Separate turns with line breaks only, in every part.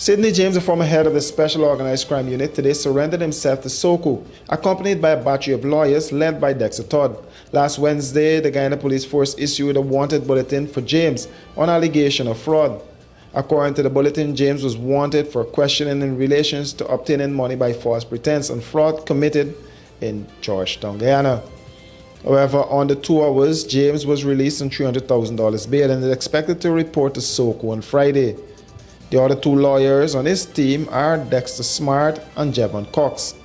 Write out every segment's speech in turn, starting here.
Sidney James, the former head of the Special Organized Crime Unit, today surrendered himself to SOCO, accompanied by a battery of lawyers led by Dexter Todd. Last Wednesday, the Guyana Police Force issued a wanted bulletin for James on allegation of fraud. According to the bulletin, James was wanted for questioning in relation to obtaining money by false pretense and fraud committed in Georgetown, Guyana. However, under 2 hours, James was released on $300,000 bail and is expected to report to SOCO on Friday. The other 2 lawyers on his team are Dexter Smart and Jevon Cox.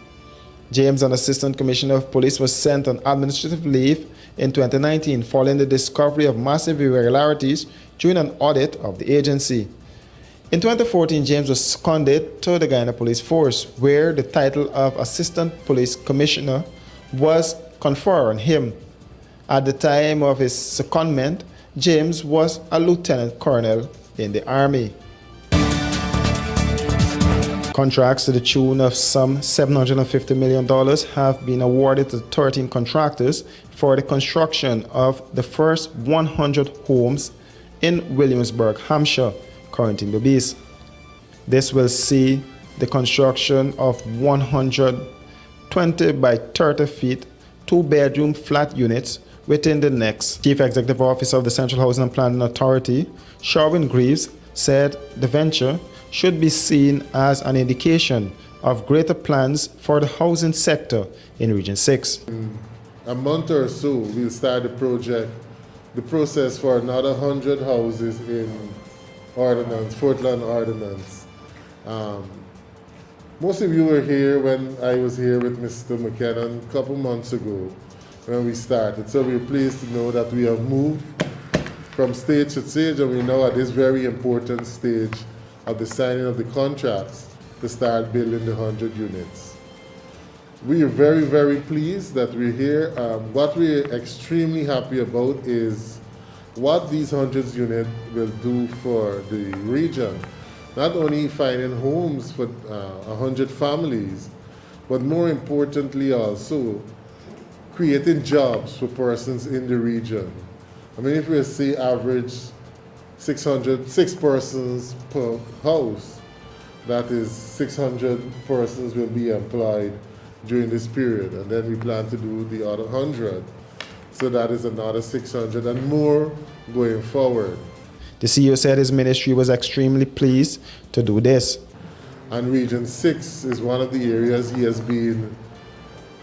James, an assistant commissioner of police, was sent on administrative leave in 2019 following the discovery of massive irregularities during an audit of the agency. In 2014, James was seconded to the Guyana Police Force, where the title of Assistant Police Commissioner was conferred on him. At the time of his secondment, James was a lieutenant colonel in the Army. Contracts to the tune of some $750 million have been awarded to 13 contractors for the construction of the first 100 homes in Williamsburg, Hampshire, Corentyne Berbice. This will see the construction of 120 by 30 feet, 2-bedroom flat units within the next. Chief Executive Officer of the Central Housing and Planning Authority, Sherwin Greaves, said the venture should be seen as an indication of greater plans for the housing sector in Region 6.
In a month or so, we'll start the process for another 100 houses in Portland Ordnance. Most of you were here when I was here with Mr. McKinnon a couple months ago when we started. So we're pleased to know that we have moved from stage to stage, and we're now at this very important stage of the signing of the contracts to start building the 100 units. We are very, very pleased that we're here. What we're extremely happy about is what these 100 units will do for the region. Not only finding homes for 100 families, but more importantly also creating jobs for persons in the region. I mean, if we say average 6 persons per house, that is 600 persons will be employed during this period, and then we plan to do the other 100. So that is another 600 and more going forward.
The CEO said his ministry was extremely pleased to do this.
And Region 6 is one of the areas he has been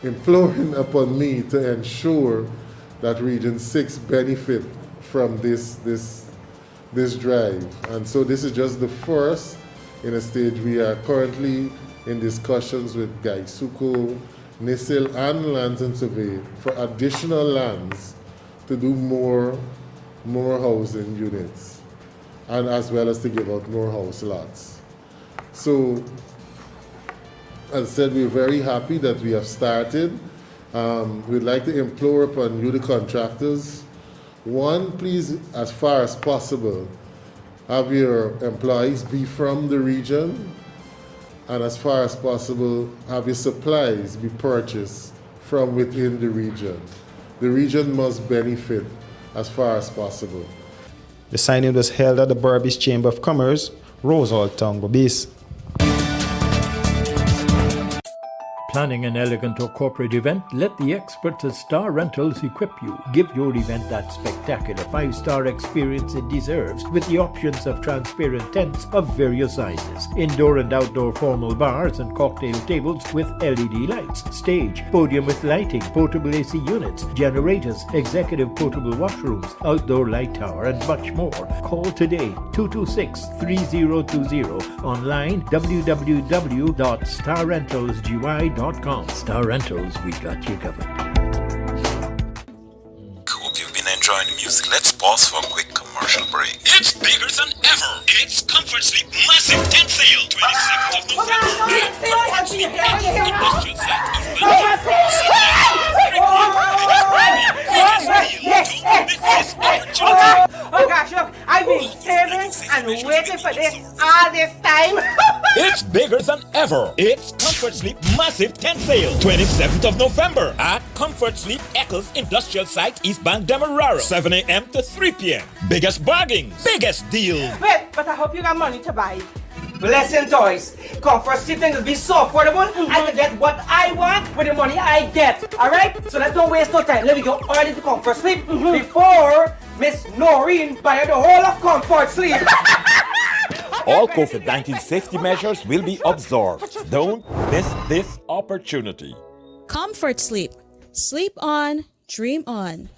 imploring upon me to ensure that Region 6 benefit from this drive. And so this is just the first in a stage. We are currently in discussions with Gaisuco, NISIL, and Lands and Survey for additional lands to do more housing units, and as well as to give out more house lots. So, as I said, we're very happy that we have started. We'd like to implore upon you, the contractors, one, please, as far as possible, have your employees be from the region, and as far as possible, have your supplies be purchased from within the region. The region must benefit as far as possible.
The signing was held at the Berbice Chamber of Commerce, Rosehaltown, Berbice.
Planning an elegant or corporate event? Let the experts at Star Rentals equip you. Give your event that spectacular 5-star experience it deserves with the options of transparent tents of various sizes, indoor and outdoor formal bars and cocktail tables with LED lights, stage, podium with lighting, portable AC units, generators, executive portable washrooms, outdoor light tower, and much more. Call today 226-3020, online www.starrentalsgy.com. Star Rentals, we got you covered.
Hope you've been enjoying the music. Let's pause for a quick commercial break. It's bigger than ever. It's Comfort Sleep Massive Tent Sale, 27th of November. Comfort Sleep Industrial Site is
Oh gosh, look, I've been saving and waiting for this all this time.
It's bigger than ever. It's Comfort Sleep Massive Tent Sale, 27th of November at Comfort Sleep Eccles Industrial Site, East Bank, Demerara, 7 a.m. to 3 p.m. Biggest bargains, biggest deals.
Wait, but I hope you got money to buy. Listen, toys. Comfort sleeping will be so affordable. I can get what I want with the money I get. Alright? So let's don't waste no time. Let me go early to Comfort Sleep before Miss Noreen buy the whole of Comfort Sleep.
All COVID-19 safety measures will be observed. Don't miss this opportunity.
Comfort Sleep. Sleep on, dream on.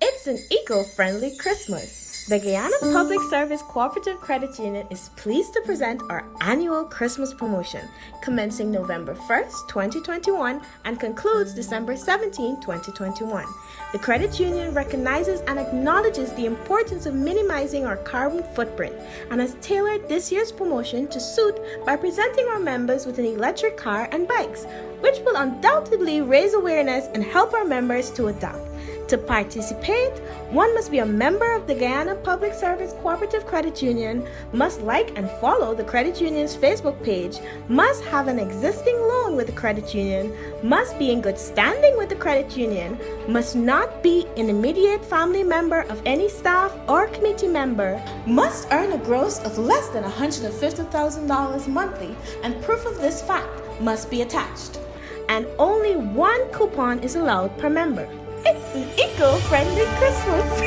It's an eco-friendly Christmas. The Guyana Public Service Cooperative Credit Union is pleased to present our annual Christmas promotion, commencing November 1st, 2021 and concludes December 17, 2021. The credit union recognizes and acknowledges the importance of minimizing our carbon footprint and has tailored this year's promotion to suit by presenting our members with an electric car and bikes, which will undoubtedly raise awareness and help our members to adopt. To participate, one must be a member of the Guyana Public Service Cooperative Credit Union, must like and follow the credit union's Facebook page, must have an existing loan with the credit union, must be in good standing with the credit union, must not be an immediate family member of any staff or committee member, must earn a gross of less than $150,000 monthly, and proof of this fact must be attached. And only one coupon is allowed per member. It's an eco-friendly Christmas.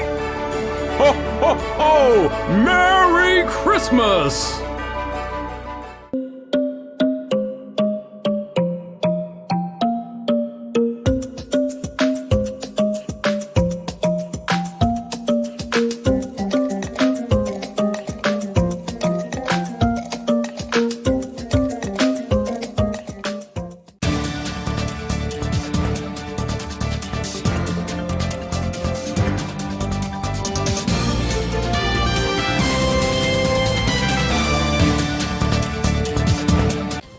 Ho, ho, ho! Merry Christmas!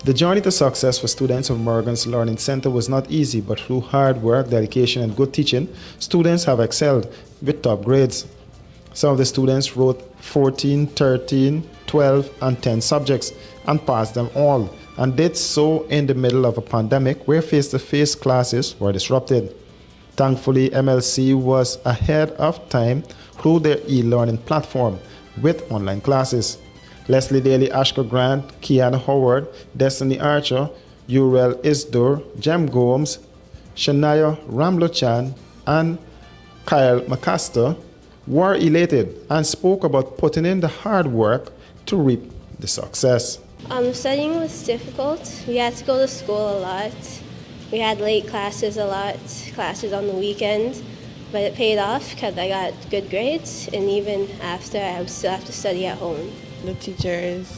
The journey to success for students of Morgan's Learning Center was not easy, but through hard work, dedication, and good teaching, students have excelled with top grades. Some of the students wrote 14, 13, 12, and 10 subjects and passed them all, and did so in the middle of a pandemic where face-to-face classes were disrupted. Thankfully, MLC was ahead of time through their e-learning platform with online classes. Leslie Daly, Ashka Grant, Kiana Howard, Destiny Archer, Uriel Isdur, Jem Gomes, Shania Ramlochan, and Kyle McCaster were elated and spoke about putting in the hard work to reap the success.
Studying was difficult. We had to go to school a lot. We had late classes a lot, classes on the weekend, but it paid off because I got good grades, and even after, I would still have to study at home.
The teachers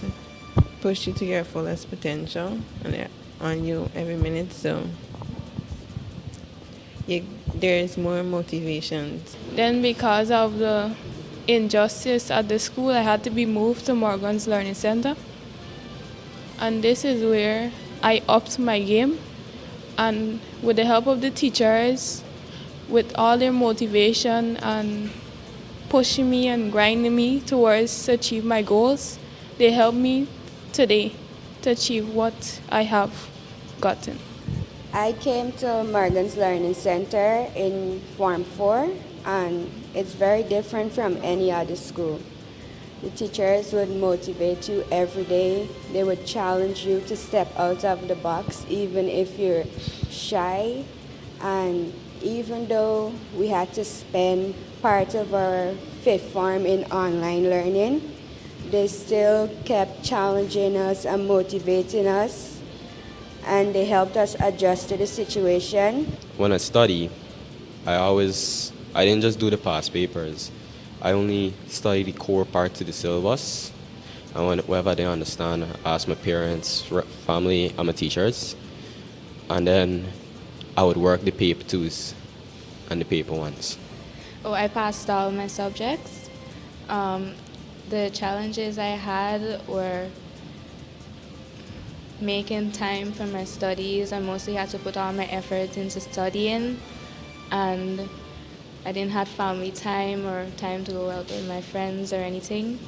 push you to your fullest potential, and they're on you every minute, so there's more motivation.
Then because of the injustice at the school, I had to be moved to Morgan's Learning Center. And this is where I upped my game, and with the help of the teachers, with all their motivation and pushing me and grinding me towards to achieve my goals, they helped me today to achieve what I have gotten.
I came to Morgan's Learning Center in Form 4, and it's very different from any other school. The teachers would motivate you every day. They would challenge you to step out of the box, even if you're shy. And even though we had to spend part of our fifth form in online learning, they still kept challenging us and motivating us, and they helped us adjust to the situation.
When I study, I didn't just do the past papers. I only study the core parts of the syllabus, and whenever I didn't understand, I asked my parents, family, and my teachers, and then I would work the paper twos and the paper ones.
Oh, I passed all my subjects. The challenges I had were making time for my studies. I mostly had to put all my effort into studying, and I didn't have family time or time to go out with my friends or anything.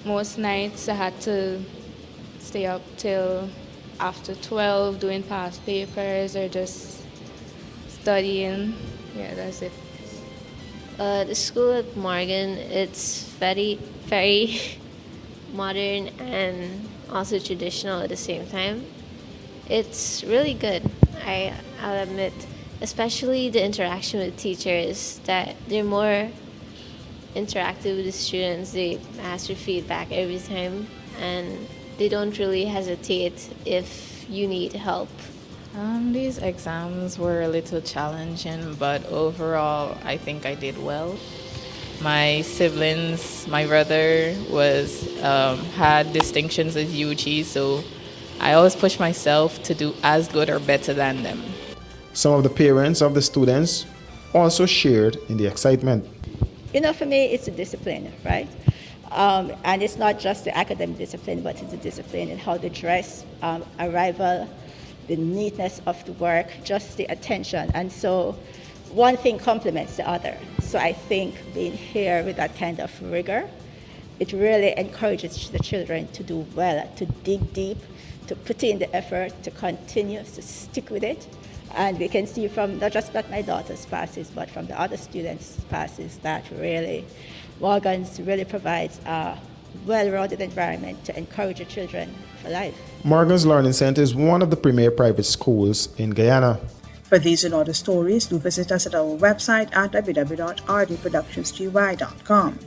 Most nights I had to stay up till after 12 doing past papers or just studying. Yeah, that's it.
The school at Morgan, it's very, very modern and also traditional at the same time. It's really good, I'll admit, especially the interaction with teachers, that they're more interactive with the students. They ask for feedback every time, and they don't really hesitate if you need help.
These exams were a little challenging, but overall, I think I did well. My siblings, my brother had distinctions as UG, so I always push myself to do as good or better than them.
Some of the parents of the students also shared in the excitement.
You know, for me, it's a discipline, right? And it's not just the academic discipline, but it's a discipline in how they dress, arrival, the neatness of the work, just the attention. And so one thing complements the other. So I think being here with that kind of rigor, it really encourages the children to do well, to dig deep, to put in the effort, to continue, to stick with it. And we can see from not just that my daughter's passes, but from the other students' passes, that really Morgan's really provides a well-rounded environment to encourage the children for life.
Morgan's Learning Center is one of the premier private schools in Guyana.
For these and other stories, do visit us at our website at www.rdproductionsgy.com.